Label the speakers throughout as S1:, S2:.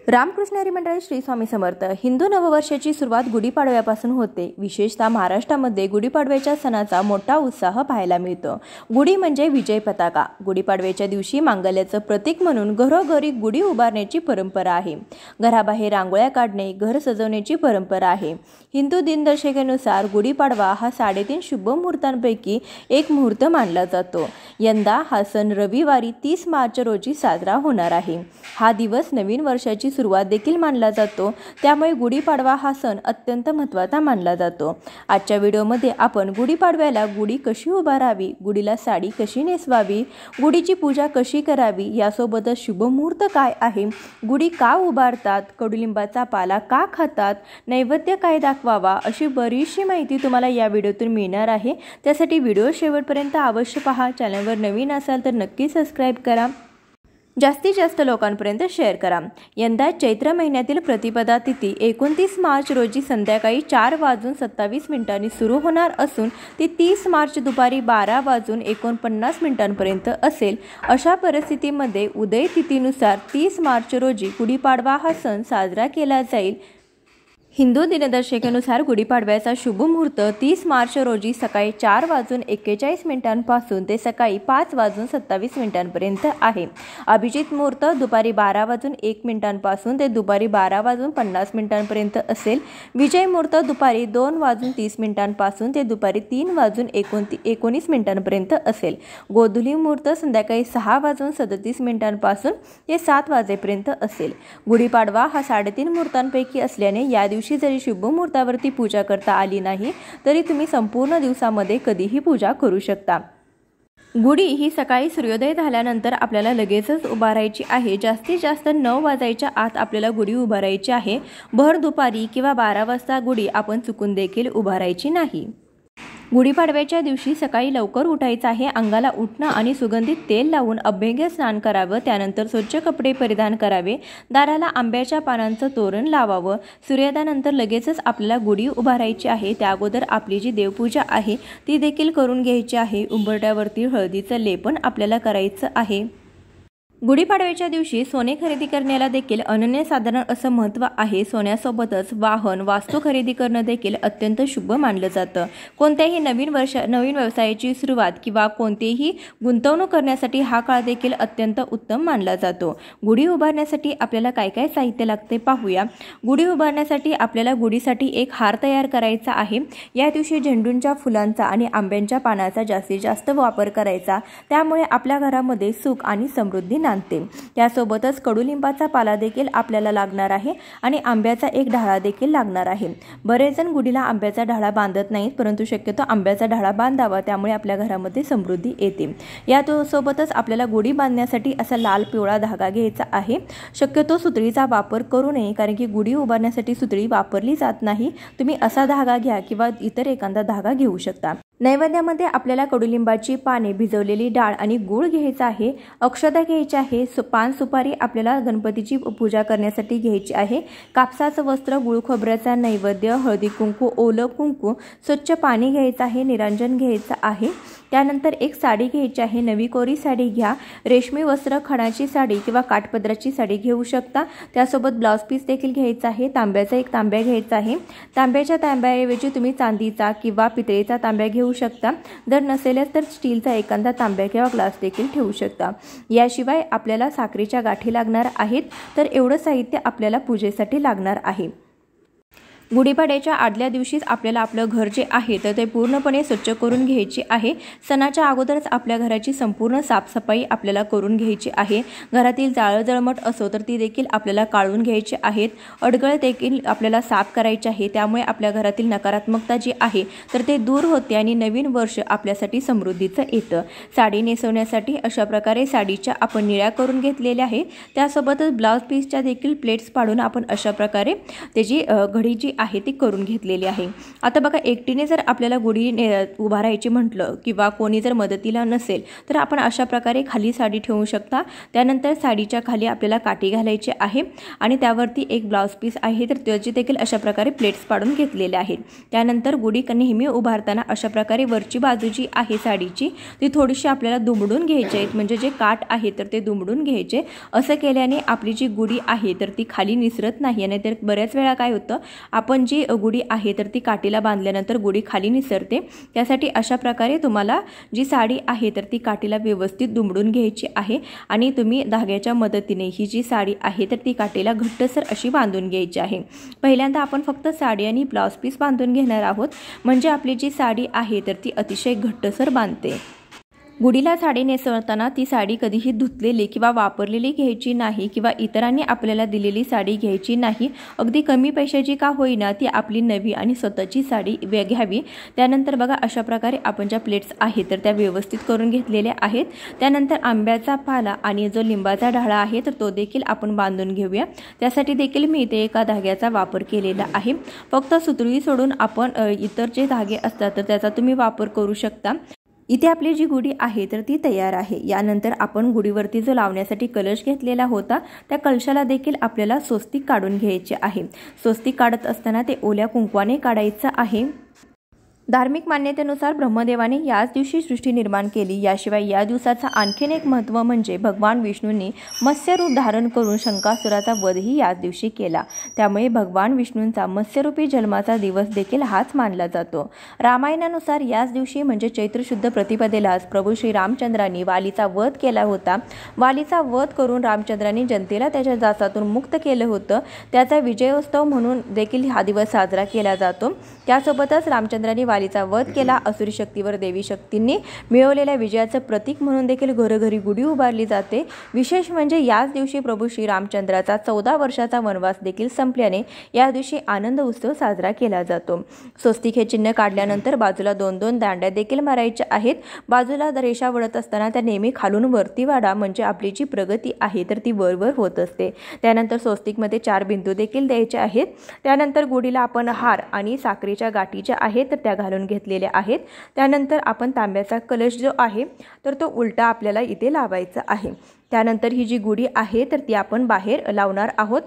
S1: रामकृष्ण हरी मंडळी श्री स्वामी समर्थ। हिंदू नववर्षाची सुरुवात गुढीपाडव्यापासून होते। विशेषतः महाराष्ट्रामध्ये गुढीपाडव्याच्या सणाचा मोठा उत्साह पाहायला मिळतो। गुढी म्हणजे विजय पताका। गुढीपाडव्याच्या दिवशी मांगल्याचं प्रतीक म्हणून घरोघरी गुढी उभारण्याची परंपरा आहे। घराबाहेर रांगोळ्या काढणे, घर सजवण्याची परंपरा आहे। हिंदू दिनदर्शिकेनुसार गुढीपाडवा हा 3.5 शुभ मुहूर्तांपैकी एक मुहूर्त मानला जातो। यंदा हा सण रविवारी 30 मार्च रोजी साजरा होणार आहे। हा दिवस नवीन वर्षाची सुरुवात देखील मानला जातो, त्यामुळे गुढीपाडवा हा सण अत्यंत महत्त्वाचा मानला जातो। आजच्या व्हिडिओमध्ये आपण गुढीपाडव्याला गुढी कशी उभारावी, गुढीला साडी कशी नेसवावी, गुढीची पूजा कशी करावी, यासोबतच शुभ मुहूर्त काय आहे, गुढी का उभारतात, कडुलिंबाचा पाला का खातात, नैवेद्य काय दाखवावा, अशी बरीचशी माहिती तुम्हाला या व्हिडिओतून मिळणार आहे। त्यासाठी व्हिडिओ शेवटपर्यंत अवश्य पहा। चॅनलवर नवीन असाल तर नक्की सबस्क्राइब करा, जास्तीत जास्त लोकांपर्यंत शेअर करा। यंदा चैत्र महिन्यातील प्रतिपदा तिथी 29 मार्च रोजी संध्याकाळी 4:27 सुरू होणार असून ती 30 मार्च दुपारी 12:49 असेल। अशा परिस्थितीमध्ये उदय तिथीनुसार 30 मार्च रोजी गुढीपाडवा हा सण साजरा केला जाईल। हिंदू दिनदर्शिकेनुसार गुढीपाडव्याचा शुभ मुहूर्त 30 मार्च रोजी सकाळी 4:41 पासून ते सकाळी 5:27 आहे। अभिजित मुहूर्त दुपारी 12:01 पासून ते दुपारी 12:50 असेल। विजय मुहूर्त दुपारी 2:30 पासून ते दुपारी 3:19 असेल। गोधुली मुहूर्त संध्याकाळी 6:37 पासून ते 7 वाजेपर्यंत असेल। गुढीपाडवा हा 3.5 मुहूर्तांपैकी असल्याने या दिवशी जरी शुभ मुहूर्तावरती पूजा करता आली नाही तरी तुम्ही संपूर्ण दिवसामध्ये कधीही पूजा करू शकता। गुढी ही सकाळी सूर्योदय झाल्यानंतर आपल्याला लगेचच उभारायची आहे। जास्तीत जास्त 9 वाजायच्या आत आपल्याला गुढी उभारायची आहे। भर दुपारी किंवा 12 वाजता गुढी आपण चुकून देखील उभारायची नाही। गुढीपाडव्याच्या दिवशी सकाळी लवकर उठायचं आहे। अंगाला उटणं आणि सुगंधित तेल लावून अभ्यंग स्नान करावं, त्यानंतर स्वच्छ कपडे परिधान करावे, दाराला आंब्याच्या पानांचं तोरण लावावं। सूर्योदयानंतर लगेचच आपल्याला गुढी उभारायची आहे। त्या अगोदर आपली जी देवपूजा आहे ती देखील करून घ्यायची आहे। उंबरठ्यावरती हळदीचं लेपन आपल्याला करायचं आहे। गुढीपाडव्याच्या दिवशी सोने खरेदी करण्याला देखील अनन्यसाधारण असं महत्त्व आहे। सोन्यासोबतच वाहन, वास्तू खरेदी करणं देखील अत्यंत शुभ मानलं जातं। कोणत्याही नवीन व्यवसायाची सुरुवात किंवा कोणतेही गुंतवणूक करण्यासाठी हा काळ देखील अत्यंत उत्तम मानला जातो। गुढी उभारण्यासाठी आपल्याला काय काय साहित्य लागते पाहूया। गुढी उभारण्यासाठी आपल्याला गुढीसाठी एक हार तयार करायचा आहे। या दिवशी झेंडूंच्या फुलांचा आणि आंब्यांच्या पानाचा जास्तीत जास्त वापर करायचा, त्यामुळे आपल्या घरामध्ये सुख आणि समृद्धी त्यासोबतच कडुलिंबाचा पाला देखील आपल्याला लागणार आहे आणि आंब्याचा एक ढाळा देखील लागणार आहे। बरेच जण गुढीला आंब्याचा ढाळा बांधत नाहीत, परंतु शक्यतो आंब्याचा ढाळा बांधावा, त्यामुळे आपल्या घरामध्ये समृद्धी येते। यासोबतच आपल्याला गुढी बांधण्यासाठी असा लाल पिवळा धागा घ्यायचा आहे। शक्यतो सुतळीचा वापर करू नये, कारण की गुढी उभारण्यासाठी सुतळी वापरली जात नाही। तुम्ही असा धागा घ्या किंवा इतर एखादा धागा घेऊ शकता। नैवेद्यामध्ये आपल्याला कडुलिंबाची पाने, भिजवलेली डाळ आणि गूळ घ्यायचा आहे। अक्षता घ्यायची आहे। पान सुपारी आपल्याला गणपतीची पूजा करण्यासाठी घ्यायची आहे। कापसाचं वस्त्र, गुळ खोबऱ्याचा नैवेद्य, हळदी कुंकू, ओलं कुंकू, स्वच्छ पाणी घ्यायचं आहे, निरांजन घ्यायचं आहे। त्यानंतर एक साडी घ्यायची आहे। नवी कोरी साडी घ्या। रेशमी वस्त्र, खणाची साडी किंवा काठपदराची साडी घेऊ शकता। त्यासोबत ब्लाउज पीस देखील घ्यायचा आहे। तांब्याचा एक तांब्या घ्यायचा आहे। तांब्याच्या तांब्याऐवजी तुम्ही चांदीचा किंवा पितळेचा तांब्या घेऊ शकता। जर नसेलच तर स्टीलचा एखादा तांब्या किंवा ग्लास देखील ठेवू शकता। याशिवाय आपल्याला साखरेच्या गाठी लागणार आहेत, तर एवढं साहित्य आपल्याला पूजेसाठी लागणार आहे। गुढीपाडव्याच्या आदल्या दिवशीच आपल्याला आपलं घर जे आहे तर ते पूर्णपणे स्वच्छ करून घ्यायचे आहे। सणाच्या अगोदरच आपल्या घराची संपूर्ण साफसफाई आपल्याला करून घ्यायची आहे। घरातील जाळजळमट असो तर ती देखील आपल्याला काढून घ्यायची आहेत। अडगळ देखील आपल्याला साफ करायचे आहे, त्यामुळे आपल्या घरातील नकारात्मकता जी आहे तर ते दूर होते आणि नवीन वर्ष आपल्यासाठी समृद्धीचं येतं। साडी नेसवण्यासाठी अशा प्रकारे साडीच्या आपण निळ्या करून घेतलेल्या आहे। त्यासोबतच ब्लाउज पीसच्या देखील प्लेट्स पाडून आपण अशा प्रकारे त्याची घडी जी आहे ती करून घेतलेली आहे। आता बघा, एकटीने जर आपल्याला गुढी उभारायची म्हटलं किंवा कोणी जर मदतीला नसेल तर आपण अशा प्रकारे खाली साडी ठेवू शकता। त्यानंतर साडीच्या खाली आपल्याला काठी घालायची आहे आणि त्यावरती एक ब्लाउज पीस आहे तर त्याची देखील अशा प्रकारे प्लेट्स पाडून घेतलेले आहेत। त्यानंतर गुढी नेहमी उभारताना अशा प्रकारे वरची बाजू जी आहे साडीची ती थोडीशी आपल्याला दुमडून घ्यायची आहे, म्हणजे जे काठ आहे तर ते दुमडून घ्यायचे। असं केल्याने आपली जी गुढी आहे तर ती खाली निसरत नाही। आणि तर बऱ्याच वेळा काय होतं, आपण जी गुढी आहे तर ती काठीला बांधल्यानंतर गुढी खाली निसरते। त्यासाठी अशा प्रकारे तुम्हाला जी साडी आहे तर ती काठीला व्यवस्थित दुमडून घ्यायची आहे आणि तुम्ही धाग्याच्या मदतीने ही जी साडी आहे तर ती काठीला घट्टसर अशी बांधून घ्यायची आहे। पहिल्यांदा आपण फक्त साडी आणि ब्लाउज पीस बांधून घेणार आहोत, म्हणजे आपली जी साडी आहे तर ती अतिशय घट्टसर बांधते। गुढीला साडी नेसवताना ती साडी कधीही धुतलेली किंवा वापरलेली घ्यायची नाही किंवा इतरांनी आपल्याला दिलेली साडी घ्यायची नाही। अगदी कमी पैशाची का होईना ती आपली नवी आणि स्वतःची साडी घ्यावी। त्यानंतर बघा, अशा प्रकारे आपण ज्या प्लेट्स आहेत तर त्या व्यवस्थित करून घेतलेल्या आहेत। त्यानंतर आंब्याचा पाला आणि जो लिंबाचा ढाळा आहे तर तो देखील आपण बांधून घेऊया। त्यासाठी देखील मी इथे एका धाग्याचा वापर केलेला आहे। फक्त सुतळी सोडून आपण इतर जे धागे असतात तर त्याचा तुम्ही वापर करू शकता। इथे आपली जी गुढी आहे तर ती तयार आहे। यानंतर आपण गुढीवरती जो लावण्यासाठी कलश घेतलेला होता त्या कलशाला देखील आपल्याला स्वस्तिक काढून घ्यायचे आहे। स्वस्तिक काढत असताना ते ओल्या कुंकवाने काढायचं आहे। धार्मिक मान्यतेनुसार ब्रह्मदेवाने याच दिवशी सृष्टी निर्माण केली। याशिवाय या दिवसाचा आणखीन एक महत्त्व म्हणजे भगवान विष्णूंनी मत्स्य रूप धारण करून शंकासुराचा वधही याच दिवशी केला। त्यामुळे भगवान विष्णूंचा मत्स्यरूपी जन्माचा दिवस देखील हाच मानला जातो। रामायणानुसार याच दिवशी म्हणजे चैत्र शुद्ध प्रतिपदेलाच प्रभू श्री रामचंद्रांनी वालीचा वध केला होता। वालीचा वध करून रामचंद्रांनी जनतेला त्याच्या जाचातून मुक्त केलं होतं। त्याचा विजयोत्सव म्हणून देखील हा दिवस साजरा केला जातो। त्यासोबतच रामचंद्रांनी वालीचा वध केला असुरी शक्तीवर देवी शक्तींनी मिळवलेल्या विजयाचं प्रतीक म्हणून देखील घरोघरी गुढी उभारली जाते। विशेष म्हणजे याच दिवशी प्रभू श्री रामचंद्राचा 14 वर्षाचा वनवास देखील संपल्याने या दिवशी आनंद उत्सव साजरा केला जातो। स्वस्तिक हे चिन्ह काढल्यानंतर बाजूला 2-2 दांड्या देखील मारायच्या आहेत। बाजूला रेषा वळत असताना त्या नेहमी खालून वरती वाढा, म्हणजे आपली जी प्रगती आहे तर ती वरवर होत असते। त्यानंतर स्वस्तिकमध्ये 4 बिंदू देखील द्यायचे आहेत। त्यानंतर गुढीला आपण हार आणि साखरेच्या गाठी ज्या आहेत तर त्या घालून घेतलेले आहेत। त्यानंतर आपण तांब्याचा कलश जो आहे तर तो उलटा आपल्याला इथे लावायचा आहे। त्यानंतर ही जी गुढी आहे तर ती आपण बाहेर लावणार आहोत।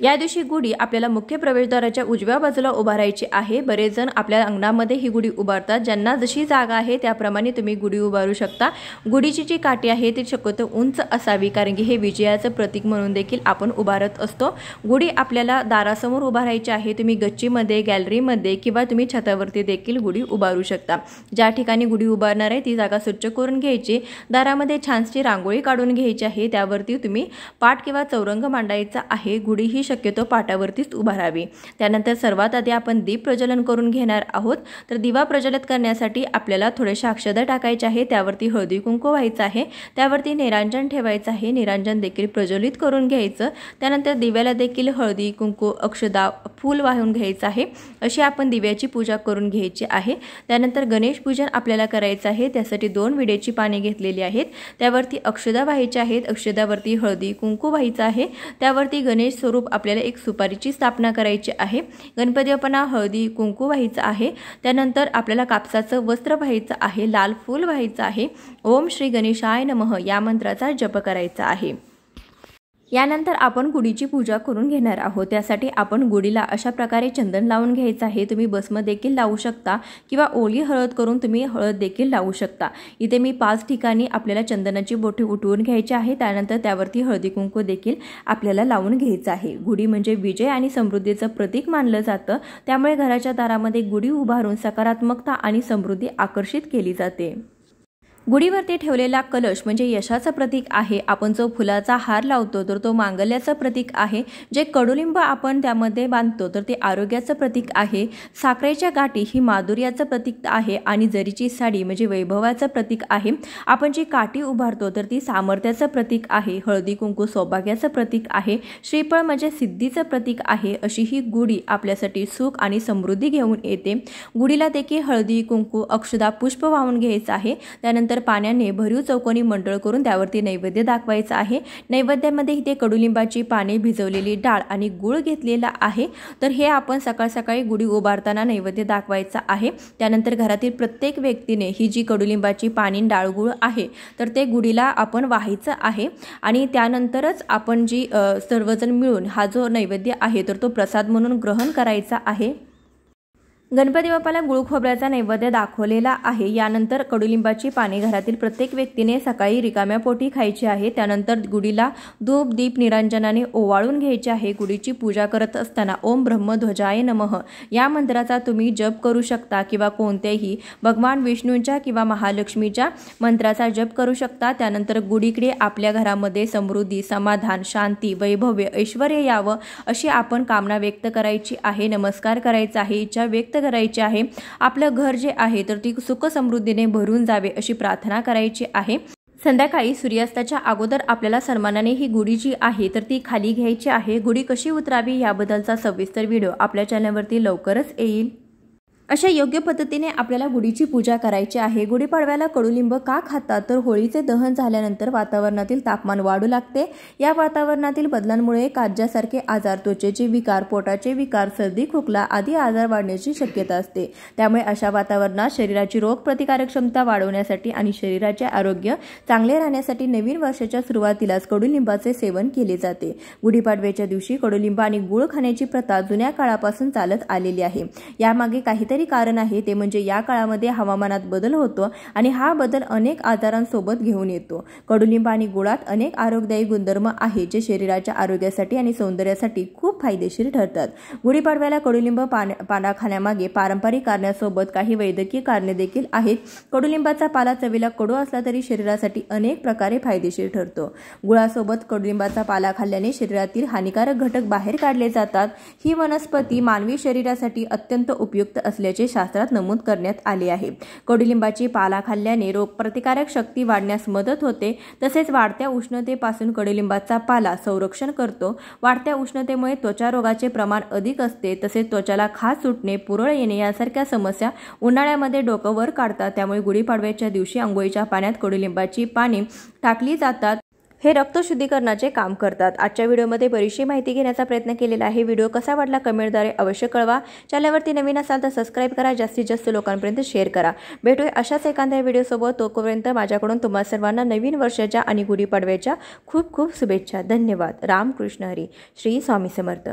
S1: या दिवशी गुढी आपल्याला मुख्य प्रवेशद्वाराच्या उजव्या बाजूला उभारायची आहे। बरेच जण आपल्या अंगणामध्ये ही गुढी उभारतात, ज्यांना जशी जागा आहे त्याप्रमाणे तुम्ही गुढी उभारू शकता। गुढीची जी काठी आहे ती शक्यतो उंच असावी, कारण की हे विजयाचं प्रतीक म्हणून देखील आपण उभारत असतो। गुढी आपल्याला दारासमोर उभारायची आहे। तुम्ही गच्चीमध्ये, गॅलरीमध्ये किंवा तुम्ही छतावरती देखील गुढी उभारू शकता। ज्या ठिकाणी गुढी उभारणार आहे ती जागा स्वच्छ करून घ्यायची। दारामध्ये छानशी रांगोळी काढून घ्यायची आहे। त्यावरती तुम्ही पाट किंवा चौरंग मांडायचा आहे। गुढी ही शक्यतो पाटावरतीच उभारावी। त्यानंतर सर्वात आधी आपण दीप प्रज्वलन करून घेणार आहोत। तर दिवा प्रज्वलित करण्यासाठी आपल्याला थोडेशा अक्षता टाकायचे आहे। त्यावरती हळदी कुंकू व्हायचं आहे। त्यावरती निरांजन ठेवायचं आहे। निरांजन देखील प्रज्वलित करून घ्यायचं। त्यानंतर दिव्याला देखील हळदी कुंकू, अक्षता, फूल वाहून घ्यायचं आहे। अशी आपण दिव्याची पूजा करून घ्यायची आहे। त्यानंतर गणेश पूजन आपल्याला करायचं आहे। त्यासाठी 2 विड्याची पाने घेतलेली आहेत। त्यावरती अक्षता व्हायच्या आहेत। अक्षतावरती हळदी कुंकू व्हायचं आहे। त्यावरती गणेश स्वरूप आपल्याला एक सुपारीची स्थापना करायची आहे। गणपती बाप्पांना हळदी कुंकू व्हायचं आहे। त्यानंतर आपल्याला कापसाचं वस्त्र व्हायचं आहे। लाल फूल व्हायचं आहे। ओम श्री गणेशाय नमः या मंत्राचा जप करायचा आहे। यानंतर आपण गुढीची पूजा करून घेणार आहोत। त्यासाठी आपण गुढीला अशा प्रकारे चंदन लावून घ्यायचं आहे। तुम्ही भस्म देखील लावू शकता किंवा ओली हळद करून तुम्ही हळद देखील लावू शकता। इथे मी 5 ठिकाणी आपल्याला चंदनाची बोटे उठवून घ्यायची आहे। त्यानंतर त्यावरती हळदी कुंकू देखील आपल्याला लावून घ्यायचं आहे। गुढी म्हणजे विजय आणि समृद्धीचं प्रतीक मानलं जातं। त्यामुळे घराच्या दारामध्ये गुढी उभारून सकारात्मकता आणि समृद्धी आकर्षित केली जाते। गुढीवरती ठेवलेला कलश म्हणजे यशाचं प्रतीक आहे। आपण जो फुलाचा हार लावतो तर तो मांगल्याचं प्रतीक आहे। जे कडुलिंब आपण त्यामध्ये बांधतो तर ते आरोग्याचं प्रतीक आहे। साखरेच्या गाठी ही माधुर्याचं प्रतीक आहे आणि जरीची साडी म्हणजे वैभवाचं प्रतीक आहे। आपण जी काठी उभारतो तर ती सामर्थ्याचं प्रतीक आहे। हळदी कुंकू सौभाग्याचं प्रतीक आहे। श्रीफळ म्हणजे सिद्धीचं प्रतीक आहे। अशी ही गुढी आपल्यासाठी सुख आणि समृद्धी घेऊन येते। गुढीला देखील हळदी कुंकू, अक्षता, पुष्प वाहून घ्यायचं आहे। त्यानंतर त्यानंतर पाण्याने भरीव चौकोनी मंडळ करून त्यावरती नैवेद्य दाखवायचा आहे। नैवेद्यामध्ये इथे कडुलिंबाची पाने, भिजवलेली डाळ आणि गूळ घेतलेला आहे। तर हे आपण सकाळ सकाळी गुढी उभारताना नैवेद्य दाखवायचा आहे। त्यानंतर घरातील प्रत्येक व्यक्तीने ही जी कडुलिंबाची पाने, डाळ, गूळ आहे तर ते गुढीला आपण वाहायचं आहे आणि त्यानंतरच आपण जी सर्वजण मिळून हा जो नैवेद्य आहे तर तो प्रसाद म्हणून ग्रहण करायचा आहे। गणपती बाप्पाला गुळ खोबऱ्याचा नैवेद्य दाखवलेला आहे। यानंतर कडुलिंबाची पाने घरातील प्रत्येक व्यक्तीने सकाळी रिकाम्या पोटी खायची आहे। त्यानंतर गुढीला धूप, दीप, निरांजनाने ओवाळून घ्यायचे आहे। गुढीची पूजा करत असताना ओम ब्रह्मध्वजाय नमः या मंत्राचा तुम्ही जप करू शकता किंवा कोणत्याही भगवान विष्णूंच्या किंवा महालक्ष्मीच्या मंत्राचा जप करू शकता। त्यानंतर गुढीकडे आपल्या घरामध्ये समृद्धी, समाधान, शांती, वैभव्य, ऐश्वर्य यावं अशी आपण कामना व्यक्त करायची आहे, नमस्कार करायचा आहे, इच्छा व्यक्त करायची आहे। आपलं घर जे आहे तर ती सुख समृद्धीने भरून जावे अशी प्रार्थना करायची आहे। संध्याकाळी सूर्यास्ताच्या अगोदर आपल्याला सन्मानाने ही गुढी जी आहे तर ती खाली घ्यायची आहे। गुढी कशी उतरावी याबद्दलचा सविस्तर व्हिडिओ आपल्या चॅनलवरती लवकरच येईल। अशा योग्य पद्धतीने आपल्याला गुढीची पूजा करायची आहे। गुढीपाडव्याला कडुलिंब का खातात तर होळीचे दहन झाल्यानंतर वातावरणातील तापमान वाढू लागते। या वातावरणातील बदलांमुळे काजच्यासारखे आजार, त्वचेचे विकार, पोटाचे विकार, सर्दी, खोकला आदी आजार वाढण्याची शक्यता असते। त्यामुळे अशा वातावरणात शरीराची रोगप्रतिकारक क्षमता वाढवण्यासाठी आणि शरीराचे आरोग्य चांगले राहण्यासाठी नवीन वर्षाच्या सुरुवातीलाच कडुलिंबाचे सेवन केले जाते। गुढीपाडव्याच्या दिवशी कडुलिंब आणि गूळ खाण्याची प्रथा जुन्या काळापासून चालत आलेली आहे। यामागे काहीतरी कारण आहे, ते म्हणजे या काळामध्ये हवामानात बदल होतो आणि हा बदल अनेक आजारांसोबत घेऊन येतो। कडुलिंब आणि गुळात अनेक आरोग्यदायी गुणधर्म आहेत जे शरीराच्या आरोग्यासाठी आणि सौंदर्यासाठी खूप फायदेशीर ठरतात। गुढीपाडव्याला कडुलिंब पाला खाण्यामागे पारंपरिक कारणासोबत काही वैद्यकीय कारणे देखील आहेत। कडुलिंबाचा पाला चवीला कडू असला तरी शरीरासाठी अनेक प्रकारे फायदेशीर ठरतो। गुळासोबत कडुलिंबाचा पाला खाल्ल्याने शरीरातील हानिकारक घटक बाहेर काढले जातात। ही वनस्पती मानवी शरीरासाठी अत्यंत उपयुक्त असल्याचे शास्त्रात नमूद करण्यात आले आहे। कडुलिंबाची पाला खाल्ल्याने रोगप्रतिकारक शक्ती वाढण्यास मदत होते। तसेच वाढत्या उष्णतेपासून कडुलिंबाचा पाला संरक्षण करतो। वाढत्या उष्णतेमुळे त्वचा रोगाचे प्रमाण अधिक असते। तसेच त्वचाला खाज सुटणे, पुरळ येणे यासारख्या समस्या उन्हाळ्यामध्ये डोकं वर काढतात। त्यामुळे गुढीपाडव्याच्या दिवशी अंघोळीच्या पाण्यात कडुलिंबाची पाने टाकली जातात। हे रक्त शुद्धीकरणाचे काम करतात। आजच्या व्हिडिओमध्ये बरीचशी माहिती घेण्याचा प्रयत्न केलेला आहे। व्हिडिओ कसा वाटला कमेंटद्वारे अवश्य कळवा। चॅनलवरती नवीन असाल तर सबस्क्राइब करा, जास्तीत जास्त लोकांपर्यंत शेअर करा। भेटूया अशाच एखाद्या व्हिडिओसोबत। तोपर्यंत माझ्याकडून तुम्हा सर्वांना नवीन वर्षाच्या आणि गुढीपाडव्याच्या खूप खूप शुभेच्छा। धन्यवाद। रामकृष्ण हरी। श्री स्वामी समर्थ।